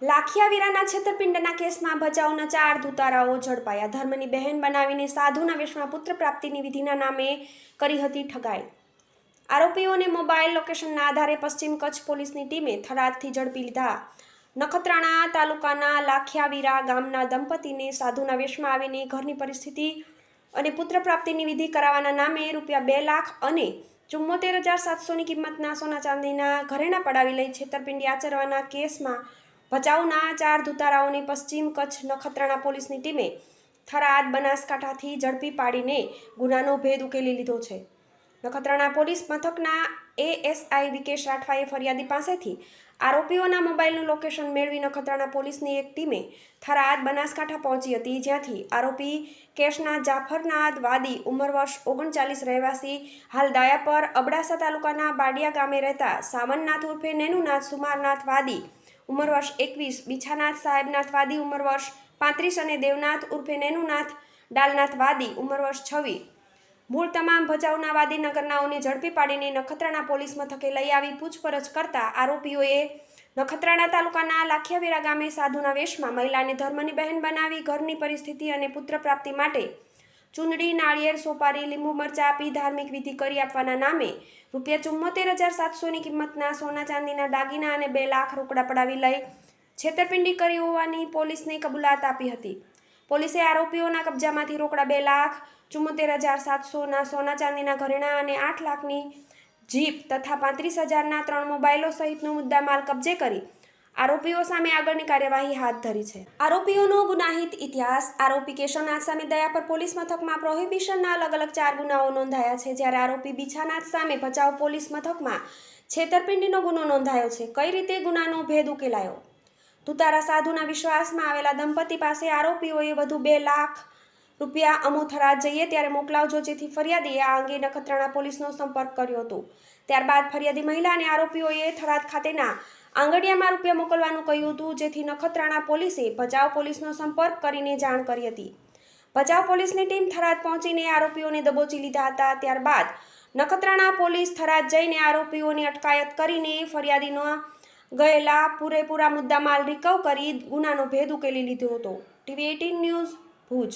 લાખિયાવીરાના છેતરપિંડના કેસમાં ભચાઉના 4 દૂતારાઓ ઝડપાયા। ધર્મની બહેન બનાવીને સાધુના વેશમાં પુત્ર પ્રાપ્તિની વિધિના નામે કરી હતી ઠગાઈ। આરોપીઓને મોબાઈલ લોકેશનના આધારે પશ્ચિમ કચ્છ પોલીસની ટીમે થરાદથી ઝડપી લીધા। નખત્રાણા તાલુકાના લાખિયાવીરા ગામના દંપતીને સાધુના વેશમાં આવીને ઘરની પરિસ્થિતિ અને પુત્ર પ્રાપ્તિની વિધિ કરાવવાના નામે રૂપિયા 2 લાખ અને 74,700ની કિંમતના સોના ચાંદીના ઘરેણાં પડાવી લઈ છેતરપિંડી આચરવાના કેસમાં ભચાઉના 4 દૂતારાઓને પશ્ચિમ કચ્છ નખત્રાણા પોલીસની ટીમે થરાદ બનાસકાંઠાથી ઝડપી પાડીને ગુનાનો ભેદ ઉકેલી લીધો છે। નખત્રાણા પોલીસ મથકના એએસઆઈ વિકેશ રાઠવાએ ફરિયાદી પાસેથી આરોપીઓના મોબાઈલનું લોકેશન મેળવી નખત્રાણા પોલીસની એક ટીમે થરાદ બનાસકાંઠા પહોંચી હતી, જ્યાંથી આરોપી કેશનાથ જાફરનાથ વાદી ઉંમર વર્ષ 39 રહેવાસી હાલ દાયાપર અબડાસા તાલુકાના બાડિયા ગામે રહેતા સામનનાથ ઉર્ફે નેનુનાથ સુમારનાથ વાદી ઉંમર વર્ષ 21, બીછાનાથ સાહેબનાથ વાદી ઉંમર વર્ષ 35 અને દેવનાથ ઉર્ફે નેનુનાથ ડાલનાથ વાદી ઉંમર વર્ષ 26 મૂળ તમામ ભચાઉના વાદીનગરનાઓને ઝડપી પાડીને નખત્રાણા પોલીસ મથકે લઈ આવી પૂછપરછ કરતા આરોપીઓએ નખત્રાણા તાલુકાના લાખિયાવીરા ગામે સાધુના વેશમાં મહિલાને ધર્મની બહેન બનાવી ઘરની પરિસ્થિતિ અને પુત્ર પ્રાપ્તિ માટે ચૂંદડી, નાળિયેર, સોપારી, લીંબુ મરચાં આપી ધાર્મિક વિધિ કરી આપવાના નામે રૂપિયા 74,700ની કિંમતના સોના ચાંદીના દાગીના અને 2 લાખ રોકડા પડાવી લઈ છેતરપિંડી કરી હોવાની પોલીસને કબૂલાત આપી હતી। પોલીસે આરોપીઓના કબજામાંથી રોકડા 2 લાખ 74,700ના સોના ચાંદીના ઘરેણાં અને 8 લાખની જીપ તથા 35,000ના 3 મોબાઈલો સહિતનો મુદ્દામાલ કબજે કરી આરોપીઓ સામે આગળની કાર્યવાહી હાથ ધરી છે। આરોપીઓનો ગુનાહિત ઇતિહાસ: આરોપી કેશવનાથ સામે દયાપર પોલીસ મથકમાં પ્રોહિબિશનના અલગ 4 ગુનાઓ નોંધાયા છે, જ્યારે આરોપી બીછાનાથ સામે ભચાઉ પોલીસ મથકમાં છેતરપિંડીનો ગુનો નોંધાયો છે। કઈ રીતે ગુનાનો ભેદ ઉકેલાયો? દૂતારા સાધુના વિશ્વાસમાં આવેલા દંપતી પાસે આરોપીઓએ વધુ 2 લાખ રૂપિયા અમો થરાદ જઈએ ત્યારે મોકલાવજો, જેથી ફરિયાદીએ આ અંગે નખત્રાણા પોલીસનો સંપર્ક કર્યો હતો। ત્યારબાદ ફરિયાદી મહિલા અને આરોપીઓએ થરાદ ખાતેના આંગડિયામાં રૂપિયા મોકલવાનું કહ્યું હતું, જેથી નખત્રાણા પોલીસે ભચાઉ પોલીસનો સંપર્ક કરીને જાણ કરી હતી। ભચાઉ પોલીસની ટીમ થરાદ પહોંચીને આરોપીઓને દબોચી લીધા હતા। ત્યારબાદ નખત્રાણા પોલીસ થરાદ જઈને આરોપીઓની અટકાયત કરીને ફરિયાદીનો ગયેલા પૂરેપૂરા મુદ્દામાલ રિકવર કરી ગુનાનો ભેદ ઉકેલી લીધો હતો। TV18 news, Bhuj.